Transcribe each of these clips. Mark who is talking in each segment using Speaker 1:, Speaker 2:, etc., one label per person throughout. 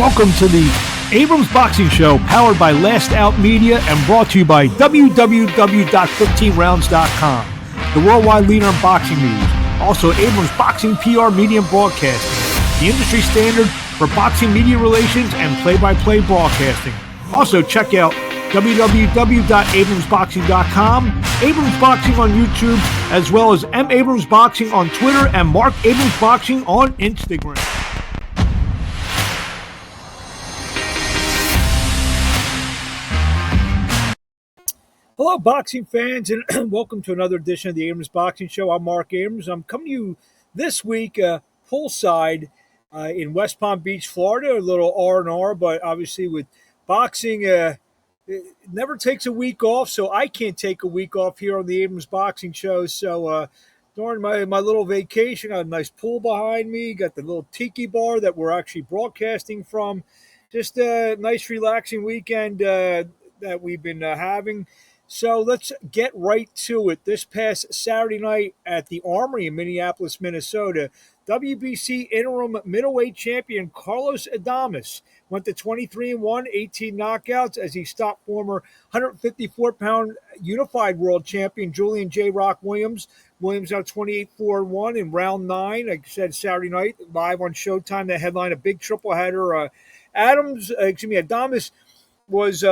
Speaker 1: Welcome to the Abrams Boxing Show, powered by Last Out Media and brought to you by www.15rounds.com, the worldwide leader in boxing news. Also, Abrams Boxing PR Media and Broadcasting, the industry standard for boxing media relations and play-by-play broadcasting. Also, check out www.abramsboxing.com, Abrams Boxing on YouTube, as well as M. Abrams Boxing on Twitter and Marc Abrams Boxing on Instagram. Hello, boxing fans, and welcome to another edition of the Abrams Boxing Show. I'm Marc Abrams. I'm coming to you this week poolside in West Palm Beach, Florida. A little R&R, but obviously with boxing, it never takes a week off, so I can't take a week off here on the Abrams Boxing Show. So during my little vacation, I got a nice pool behind me, got the little tiki bar that we're actually broadcasting from. Just a nice, relaxing weekend that we've been having. So let's get right to it. This past Saturday night at the Armory in Minneapolis, Minnesota, WBC interim middleweight champion Carlos Adames went to 23-1, 18 knockouts as he stopped former 154-pound unified world champion Julian J. Rock Williams. Williams now 28-4-1 in round 9. Like I said, Saturday night, live on Showtime, that headline, a big triple header. Adames was...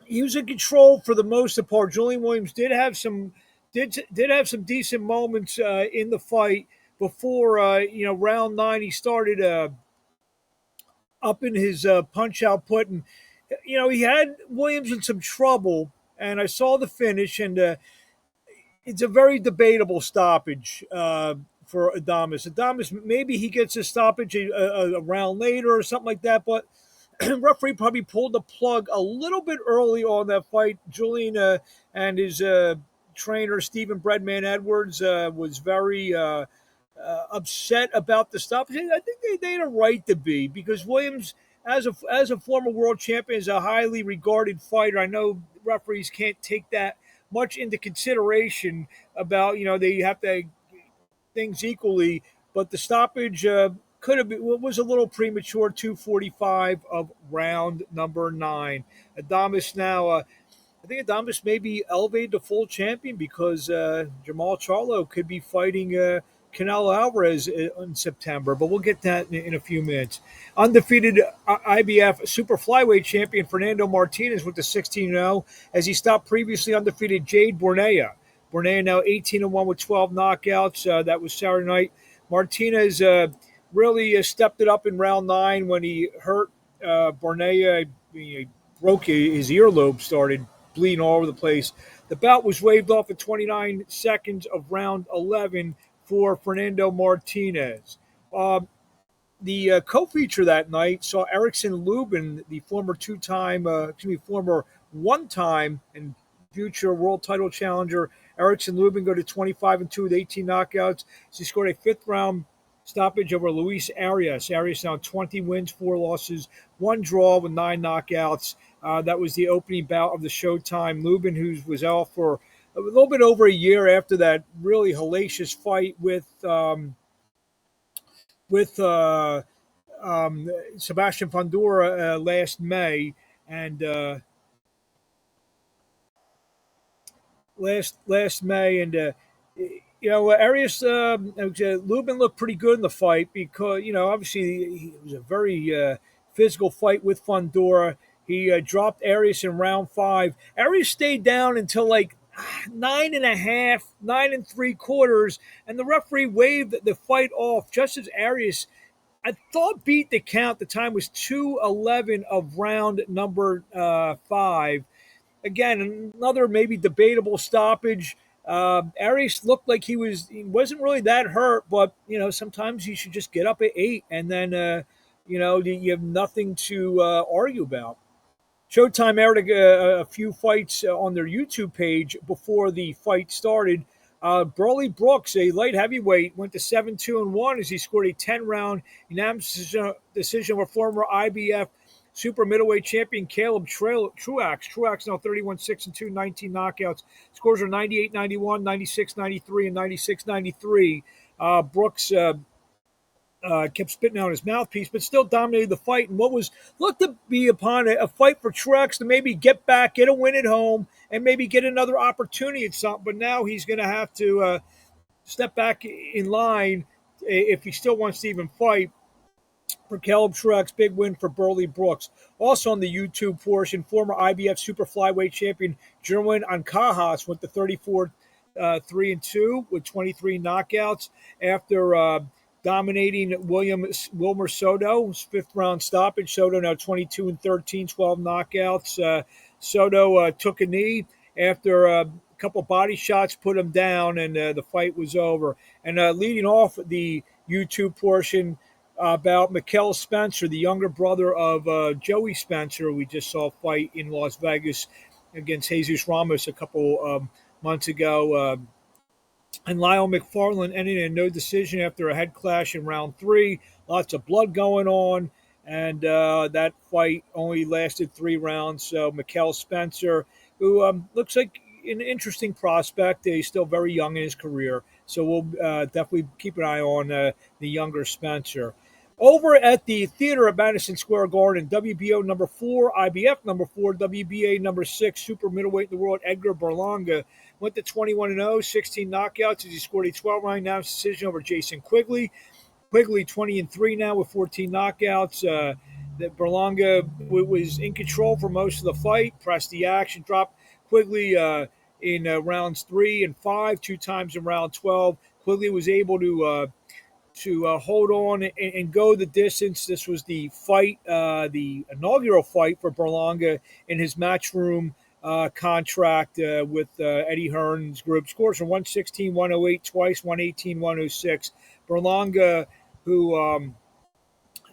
Speaker 1: he was in control for the most part. Julian Williams did have some decent moments in the fight before round 9. He started up in his punch output, and he had Williams in some trouble. And I saw the finish, and it's a very debatable stoppage for Adames. Adames, maybe he gets a stoppage a round later or something like that, but referee probably pulled the plug a little bit early on that fight. Julian and his trainer, Stephen Breadman Edwards, was very upset about the stoppage. I think they had a right to be, because Williams, as a former world champion, is a highly regarded fighter. I know referees can't take that much into consideration about, they have to things equally, but the stoppage could have been, was a little premature. 2:45 of round number 9. Adames now, I think Adames may be elevated to full champion, because Jamal Charlo could be fighting Canelo Alvarez in September, but we'll get that in a few minutes. Undefeated IBF super flyweight champion Fernando Martinez went to 16-0 as he stopped previously undefeated Jade Bornea. Bornea now 18-1 with 12 knockouts. That was Saturday night. Martinez really stepped it up in round 9 when he hurt Bornea. He broke his earlobe, started bleeding all over the place. The bout was waved off at 29 seconds of round 11 for Fernando Martinez. The co-feature that night saw Erickson Lubin, the former former one-time and future world title challenger Erickson Lubin, go to 25-2 with 18 knockouts. He scored a 5th round stoppage over Luis Arias. Arias now 20 wins, 4 losses, 1 draw with 9 knockouts. That was the opening bout of the Showtime. Lubin, who was out for a little bit over a year after that really hellacious fight with Sebastian Fundora last May, and last May, and Arias, Lubin looked pretty good in the fight, because obviously it was a very physical fight with Fundora. He dropped Arias in round 5. Arias stayed down until like 9.5, 9 3/4, and the referee waved the fight off just as Arias, I thought, beat the count. The time was 2:11 of round number 5. Again, another maybe debatable stoppage. Arias looked like he wasn't really that hurt, but sometimes you should just get up at 8, and then you have nothing to argue about. Showtime aired a few fights on their YouTube page before the fight started. Burley Brooks, a light heavyweight, went to 7-2-1 as he scored a 10-round unanimous decision over former IBF super middleweight champion Caleb Truax. Truax now 31-6-2, 19 knockouts. Scores are 98-91, 96-93, and 96-93. Brooks kept spitting out his mouthpiece, but still dominated the fight. And what was looked to be upon a fight for Truex to maybe get back, get a win at home, and maybe get another opportunity at something. But now he's going to have to step back in line if he still wants to even fight. For Caleb Truex, big win for Burley Brooks. Also on the YouTube portion, former IBF Super Flyweight champion Jerwin Ancajas went to 34 3-2 with 23 knockouts after dominating Wilmer Soto's fifth round stoppage. Soto now 22-13, 12 knockouts. Soto took a knee after a couple body shots put him down, and the fight was over. And leading off the YouTube portion, about Mikkel Spencer, the younger brother of Joey Spencer, we just saw fight in Las Vegas against Jesus Ramos a couple months ago. And Lyle McFarland ended in no decision after a head clash in round 3. Lots of blood going on, and that fight only lasted 3 rounds. So Mikkel Spencer, who looks like an interesting prospect, he's still very young in his career. So we'll definitely keep an eye on the younger Spencer. Over at the theater at Madison Square Garden, WBO number 4, IBF number 4, WBA number 6, super middleweight in the world, Edgar Berlanga, went to 21-0, 16 knockouts as he scored a 12-round decision over Jason Quigley. Quigley 20-3 now with 14 knockouts. That Berlanga was in control for most of the fight, pressed the action, dropped Quigley in rounds 3 and 5, 2 times in round 12. Quigley was able to hold on and go the distance. This was the fight, the inaugural fight for Berlanga in his matchroom contract with Eddie Hearn's group. Scores from 116, 108 twice, 118, 106. Berlanga, who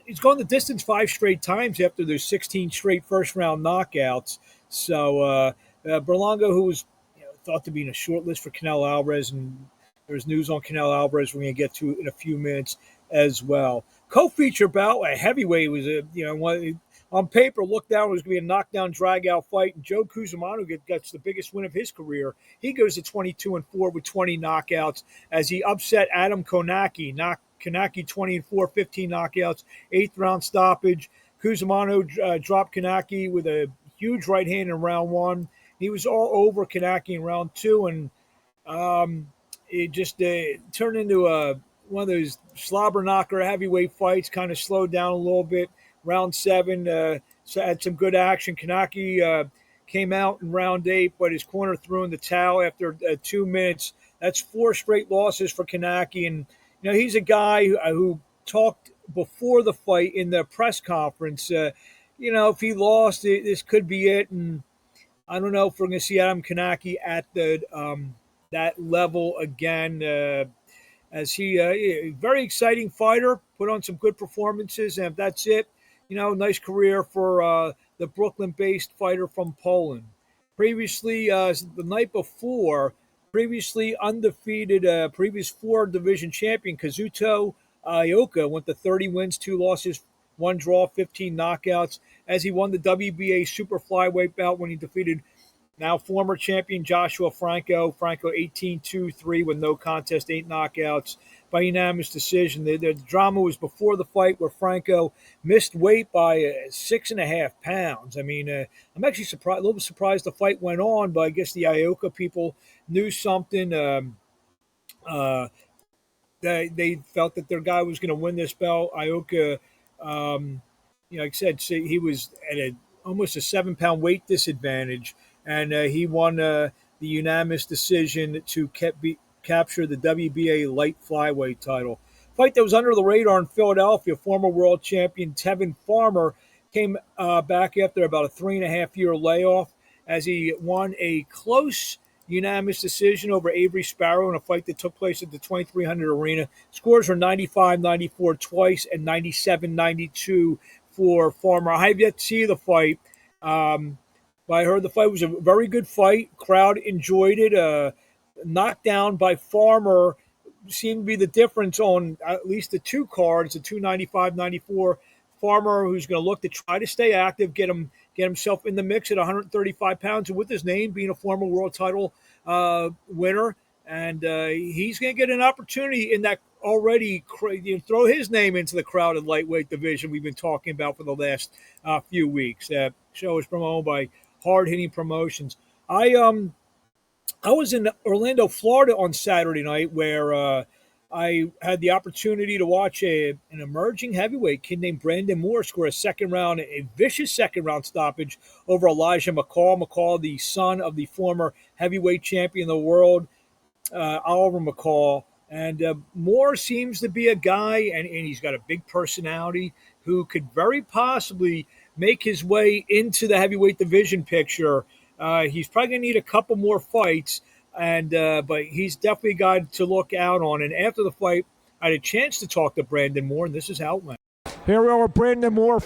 Speaker 1: he's gone the distance 5 straight times after those 16 straight first-round knockouts. So Berlanga, who was thought to be in a short list for Canelo Alvarez, and there's news on Canelo Alvarez we're going to get to in a few minutes as well. Co-feature bout, a heavyweight, was on paper looked down, it was going to be a knockdown, drag-out fight, and Joe Cusumano gets the biggest win of his career. He goes to 22-4 with 20 knockouts as he upset Adam Konaki. Konaki 20-4, 15 knockouts, 8th round stoppage. Cusumano dropped Konaki with a huge right hand in round 1. He was all over Konaki in round 2, and it just turned into one of those slobber knocker heavyweight fights, kind of slowed down a little bit. Round 7 had some good action. Konaki came out in round 8, but his corner threw in the towel after 2 minutes. That's 4 straight losses for Konaki, and he's a guy who talked before the fight in the press conference. If he lost, this could be it, and I don't know if we're going to see Adam Konaki at the that level again, as he a very exciting fighter, put on some good performances, and if that's it, nice career for the Brooklyn-based fighter from Poland. Previously, the night before, previously undefeated, previous 4 division champion Kazuto Ioka went to 30 wins, 2 losses, 1 draw, 15 knockouts, as he won the WBA Super Flyweight bout when he defeated now former champion Joshua Franco. Franco 18-2-3 with no contest, 8 knockouts by unanimous decision. The drama was before the fight where Franco missed weight by 6.5 pounds. I mean, I'm actually a little bit surprised the fight went on, but I guess the Ioka people knew something. They felt that their guy was going to win this belt. Ioka, like I said, he was at almost a 7-pound weight disadvantage, and he won the unanimous decision to capture the WBA light flyweight title. Fight that was under the radar in Philadelphia. Former world champion Tevin Farmer came back after about a 3.5-year layoff as he won a close unanimous decision over Avery Sparrow in a fight that took place at the 2300 Arena. Scores were 95-94 twice and 97-92 for Farmer. I have yet to see the fight, but I heard the fight was a very good fight. Crowd enjoyed it. Knockdown by Farmer seemed to be the difference on at least the 2 cards, the 295-94. Farmer, who's going to look to try to stay active, get himself in the mix at 135 pounds, and with his name being a former world title winner, and he's going to get an opportunity in that already throw his name into the crowded lightweight division we've been talking about for the last few weeks. Show is promoted by Hard Hitting Promotions. I was in Orlando, Florida on Saturday night where I had the opportunity to watch an emerging heavyweight kid named Brandon Moore score a vicious second round stoppage over Elijah McCall. McCall, the son of the former heavyweight champion of the world, Oliver McCall. And Moore seems to be a guy, and he's got a big personality, who could very possibly make his way into the heavyweight division picture. He's probably going to need a couple more fights, but he's definitely a guy to look out on. And after the fight, I had a chance to talk to Brandon Moore, and this is how it went.
Speaker 2: Here we are with Brandon Moore.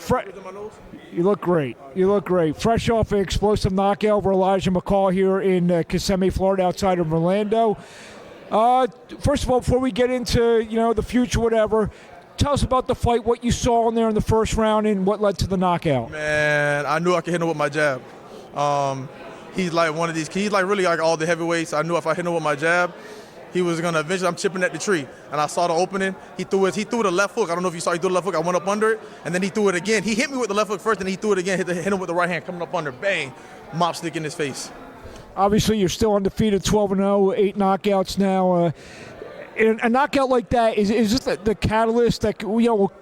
Speaker 2: You look great. You look great. Fresh off an explosive knockout over Elijah McCall here in Kissimmee, Florida, outside of Orlando. First of all, before we get into the future, whatever, tell us about the fight, what you saw in there in the first round, and what led to the knockout.
Speaker 3: Man, I knew I could hit him with my jab. He's like one of these. He's like really like all the heavyweights. I knew if I hit him with my jab, he was gonna eventually. I'm chipping at the tree, and I saw the opening. He threw the left hook. I don't know if you saw. He threw the left hook. I went up under it, and then he threw it again. He hit me with the left hook first, and he threw it again. Hit him with the right hand, coming up under. Bang, mop stick in his face.
Speaker 2: Obviously, you're still undefeated, 12-0, 8 knockouts now. A knockout like that is this the catalyst that will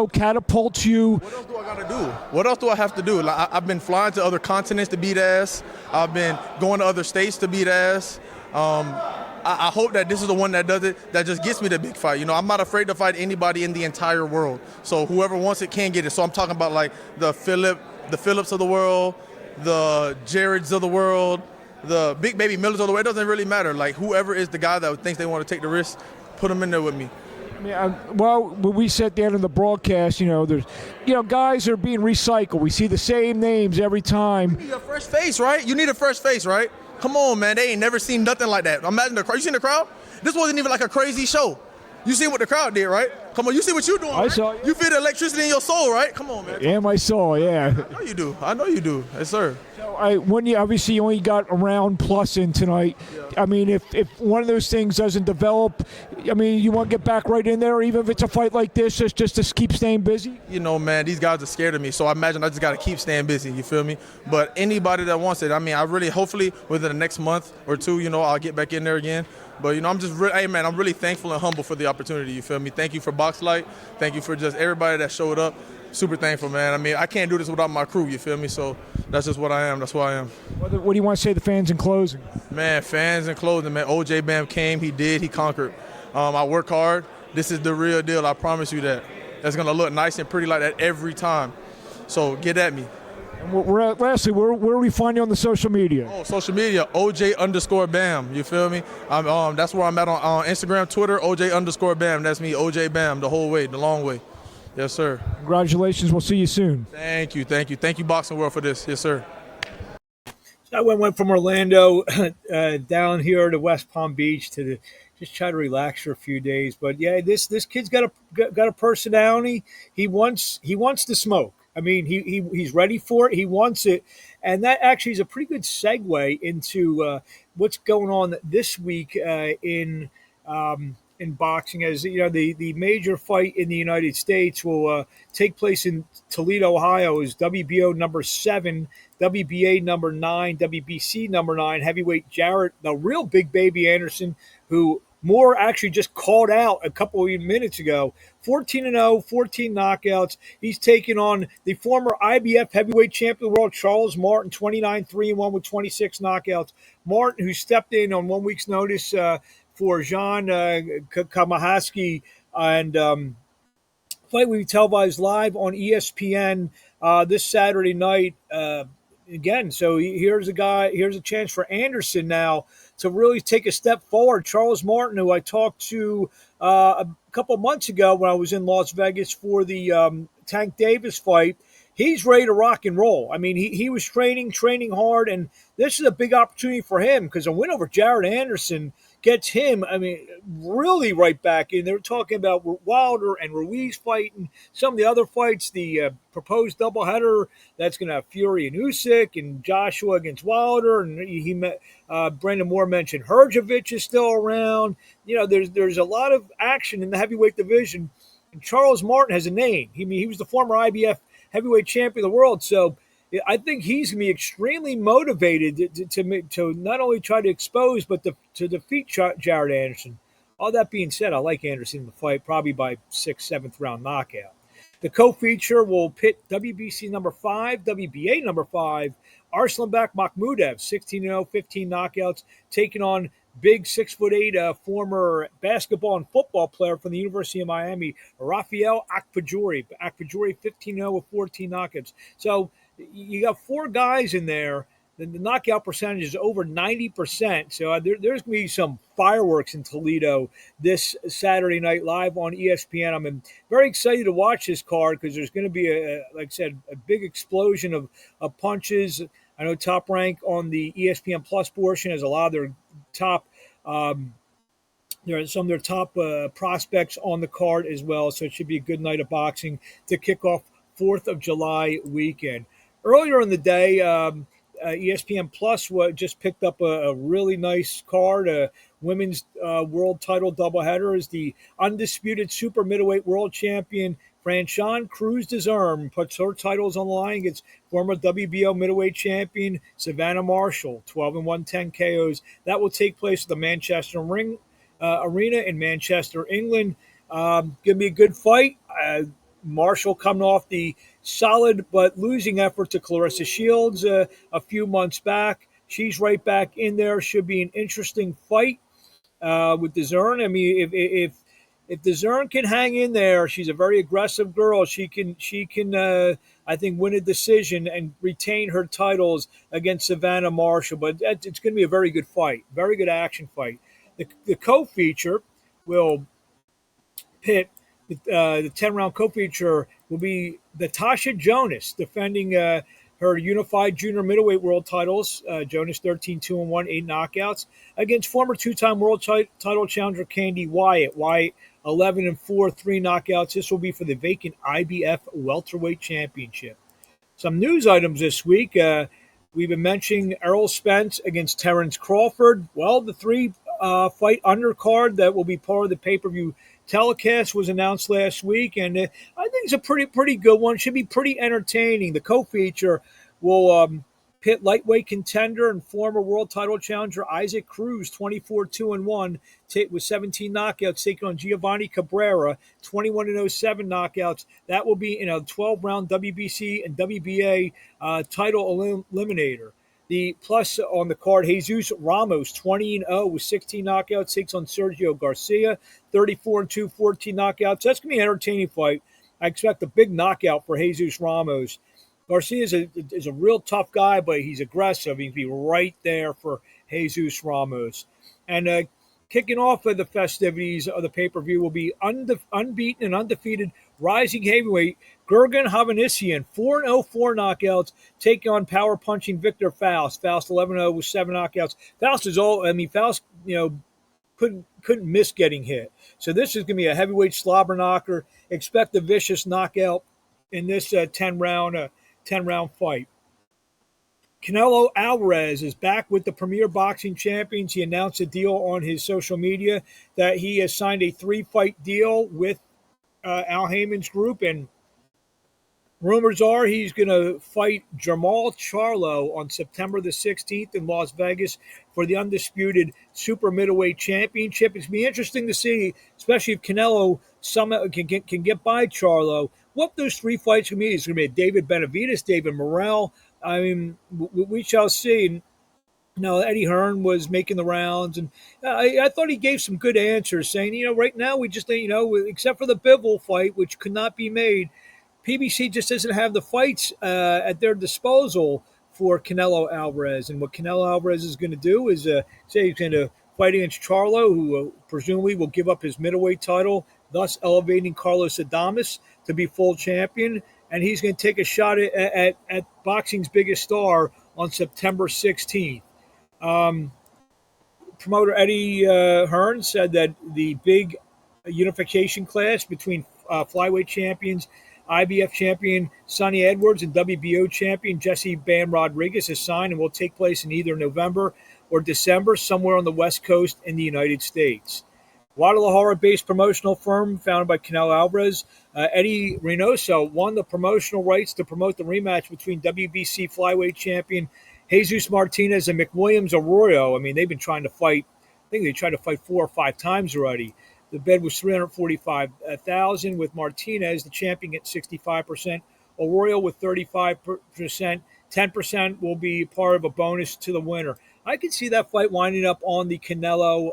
Speaker 2: catapult you?
Speaker 3: What else do I gotta do? What else do I have to do? Like, I've been flying to other continents to beat ass. I've been going to other states to beat ass. I hope that this is the one that does it, that just gets me the big fight. I'm not afraid to fight anybody in the entire world. So whoever wants it can get it. So I'm talking about like the Phillips of the world, the Jareds of the world, the Big Baby Millers of the world. It doesn't really matter. Like whoever is the guy that thinks they want to take the risk, put them in there with me.
Speaker 2: Well, when we sat down in the broadcast, there's, guys are being recycled. We see the same names every time.
Speaker 3: You need a fresh face, right? You need a fresh face, right? Come on, man. They ain't never seen nothing like that. Imagine the crowd. You seen the crowd? This wasn't even like a crazy show. You see what the crowd did, right? Come on, you see what you're doing, right?
Speaker 2: I saw.
Speaker 3: You feel the electricity in your soul, right? Come on, man.
Speaker 2: Yeah, my soul, yeah.
Speaker 3: I know you do. I know you do. Yes, sir.
Speaker 2: So when you obviously you only got a round plus in tonight, yeah. I mean, if one of those things doesn't develop, I mean, you want to get back right in there, even if it's a fight like this, just to keep staying busy?
Speaker 3: Man, these guys are scared of me, so I imagine I just got to keep staying busy, you feel me? But anybody that wants it, I mean, hopefully within the next month or two, I'll get back in there again. But, I'm just I'm really thankful and humble for the opportunity, you feel me? Thank you for Boxlight. Thank you for just everybody that showed up. Super thankful, man. I mean, I can't do this without my crew, you feel me? So that's just what I am. That's who I am.
Speaker 2: What do you want to say to the fans in closing?
Speaker 3: Man, fans in closing, man. OJ Bam came. He did. He conquered. I work hard. This is the real deal. I promise you that. That's going to look nice and pretty like that every time. So get at me.
Speaker 2: Lastly, where we find you on the social media?
Speaker 3: Oh, social media, OJ_Bam. You feel me? That's where I'm at on Instagram, Twitter, OJ_Bam. That's me, OJ Bam, the whole way, the long way. Yes, sir.
Speaker 2: Congratulations. We'll see you soon.
Speaker 3: Thank you. Thank you, Boxing World, for this. Yes, sir.
Speaker 1: So I went from Orlando down here to West Palm Beach to just try to relax for a few days. But yeah, this kid's got a personality. He wants to smoke. I mean, he's ready for it. He wants it, and that actually is a pretty good segue into what's going on this week in boxing. As the major fight in the United States will take place in Toledo, Ohio. Is WBO number 7, WBA number 9, WBC number 9 heavyweight Jarrett, the real big baby Anderson, who Moore actually just called out a couple of minutes ago. 14-0, 14 knockouts. He's taking on the former IBF heavyweight champion of the world, Charles Martin, 29-3-1 with 26 knockouts. Martin, who stepped in on 1 week's notice for Jean Kamahaski, and fight will be televised live on ESPN this Saturday night. Again, so here's a chance for Anderson now to really take a step forward. Charles Martin, who I talked to a couple months ago when I was in Las Vegas for the Tank Davis fight, he's ready to rock and roll. I mean, he was training hard, and this is a big opportunity for him because a win over Jared Anderson gets him, I mean, really right back in. They were talking about Wilder and Ruiz fighting, some of the other fights, the proposed doubleheader that's going to have Fury and Usyk and Joshua against Wilder. And he met, Brandon Moore mentioned Herjavec is still around. There's a lot of action in the heavyweight division. And Charles Martin has a name. He was the former IBF heavyweight champion of the world. So I think he's going to be extremely motivated to not only try to expose, but to defeat Jared Anderson. All that being said, I like Anderson in the fight, probably by 6th, 7th round knockout. The co-feature will pit WBC number 5, WBA number 5, Arslanbek Makhmudev, 16-0, 15 knockouts, taking on big 6'8" former basketball and football player from the University of Miami, Rafael Akpajuri. Akpajuri 15-0 with 14 knockouts. So you got 4 guys in there. The knockout percentage is over 90%. So there's going to be some fireworks in Toledo this Saturday night live on ESPN. I'm very excited to watch this card because there's going to be, like I said, a big explosion of punches. I know Top Rank on the ESPN Plus portion has a lot of their top there are some of their top prospects on the card as well. So it should be a good night of boxing to kick off 4th of July weekend. Earlier in the day, ESPN Plus just picked up a really nice card, a women's world title doubleheader. Is the undisputed super middleweight world champion Franchon Cruz-Dezurn puts her titles on the line against former WBO middleweight champion Savannah Marshall, 12-1, 10 KOs. That will take place at the Manchester Arena in Manchester, England. Going to be a good fight. Marshall coming off the solid but losing effort to Clarissa Shields a few months back. She's right back in there. Should be an interesting fight with Dezurn. I mean, if Dezurn can hang in there, she's a very aggressive girl. She can I think win a decision and retain her titles against Savannah Marshall. But it's going to be a very good fight, very good action fight. The co-feature will pit. The 10-round co-feature will be Natasha Jonas defending her unified junior middleweight world titles. Jonas 13-2-1, 8 knockouts against former 2-time world title challenger Candy Wyatt. Wyatt 11-4, 3 knockouts. This will be for the vacant IBF welterweight championship. Some news items this week. We've been mentioning Errol Spence against Terrence Crawford. Well, the 3-fight undercard that will be part of the pay-per-view telecast was announced last week, and I think it's a pretty good one. Should be pretty entertaining. The co-feature will pit lightweight contender and former world title challenger Isaac Cruz, 24-2-1, with 17 knockouts, taking on Giovanni Cabrera, 21-0, 7 knockouts. That will be in a 12-round WBC and WBA title eliminator. The plus on the card, Jesus Ramos, 20-0 with 16 knockouts, takes on Sergio Garcia, 34-2, 14 knockouts. That's going to be an entertaining fight. I expect a big knockout for Jesus Ramos. Garcia is a real tough guy, but he's aggressive. He'll be right there for Jesus Ramos. And kicking off of the festivities of the pay-per-view will be unbeaten and undefeated rising heavyweight Gurgen Hovhannissian, 4-0, 4 knockouts, taking on power-punching Victor Faust. Faust 11-0 with 7 knockouts. Faust, couldn't miss getting hit. So this is going to be a heavyweight slobber knocker. Expect a vicious knockout in this 10-round fight. Canelo Alvarez is back with the Premier Boxing Champions. He announced a deal on his social media that he has signed a 3-fight deal with Al Heyman's group, and rumors are he's going to fight Jamal Charlo on September the 16th in Las Vegas for the undisputed super middleweight championship. It's going to be interesting to see, especially if Canelo somehow can get by Charlo, what those 3 fights can be. It's going to be a David Benavidez, David Morrell. I mean, we shall see. Eddie Hearn was making the rounds, and I thought he gave some good answers, saying, right now we just, except for the Bivol fight, which could not be made, PBC just doesn't have the fights at their disposal for Canelo Alvarez. And what Canelo Alvarez is going to do is say he's going to fight against Charlo, who presumably will give up his middleweight title, thus elevating Carlos Adames to be full champion. And he's going to take a shot at boxing's biggest star on September 16th. promoter Eddie Hearn said that the big unification clash between flyweight champions, IBF champion Sonny Edwards and WBO champion Jesse Bam Rodriguez is signed and will take place in either November or December somewhere on the West Coast in the United States. Guadalajara-based promotional firm founded by Canelo Alvarez, Eddie Reynoso won the promotional rights to promote the rematch between WBC flyweight champion Jesus Martinez and McWilliams Arroyo. I mean, they've been trying to fight. I think they tried to fight 4 or 5 times already. The bid was $345,000 with Martinez, the champion, at 65%. Arroyo with 35%. 10% will be part of a bonus to the winner. I could see that fight winding up on the Canelo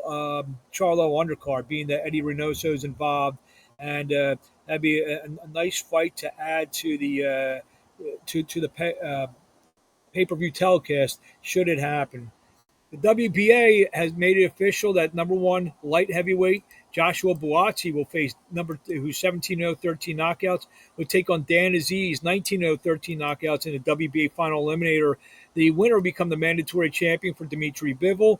Speaker 1: Charlo undercard, being that Eddie Reynoso is involved, and that'd be a nice fight to add to the pay-per-view telecast should it happen. The WBA has made it official that number 1 light heavyweight Joshua Buatsi will face number 2, who's 17-0, 13 knockouts, will take on Dan Aziz, 19-0, 13 knockouts in the WBA final eliminator. The winner will become the mandatory champion for Dimitri Bivol.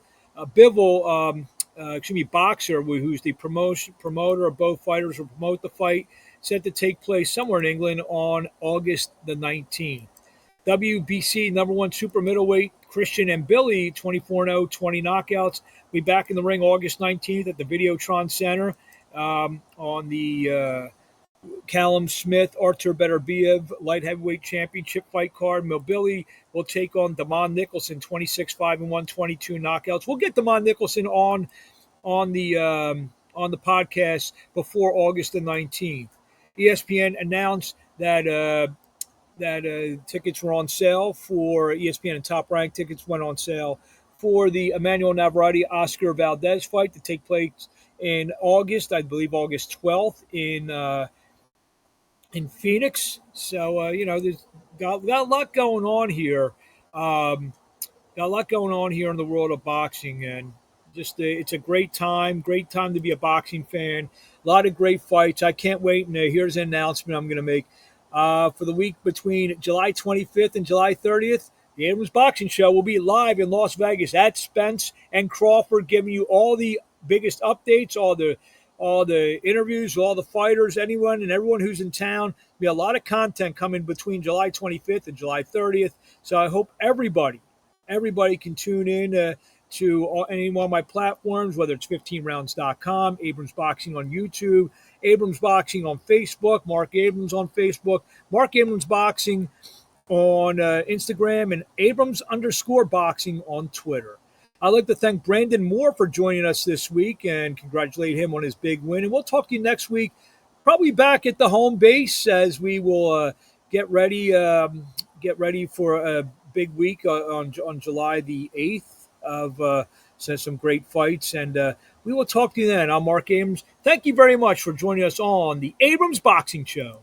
Speaker 1: Boxer, who's the promoter of both fighters, will promote the fight, set to take place somewhere in England on August the 19th. WBC number 1 super middleweight Christian and Billy, 24-0, 20 knockouts. Be back in the ring August 19th at the Videotron Center on the Callum Smith, Artur Beterbiev light heavyweight championship fight card. Billy will take on Damon Nicholson, 26-5-1, 22 knockouts. We'll get Damon Nicholson on the podcast before August the 19th. ESPN announced that tickets were on sale for ESPN, and Top Rank tickets went on sale for the Emmanuel Navarrete Oscar Valdez fight to take place in August, I believe August 12th in Phoenix. So there's got a lot going on here. Got a lot going on here in the world of boxing, and just it's a great time to be a boxing fan. A lot of great fights. I can't wait. And here's an announcement I'm going to make. For the week between July 25th and July 30th, the Abrams Boxing Show will be live in Las Vegas at Spence and Crawford, giving you all the biggest updates, all the interviews, all the fighters, anyone and everyone who's in town. There'll be a lot of content coming between July 25th and July 30th. So I hope everybody can tune in to any one of my platforms, whether it's 15rounds.com, Abrams Boxing on YouTube, Abrams Boxing on Facebook, Marc Abrams on Facebook, Marc Abrams Boxing on Instagram, and Abrams_boxing on Twitter. I'd like to thank Brandon Moore for joining us this week and congratulate him on his big win. And we'll talk to you next week, probably back at the home base as we will get ready for a big week on July the 8th of some great fights. And we will talk to you then. I'm Marc Abrams. Thank you very much for joining us on the Abrams Boxing Show.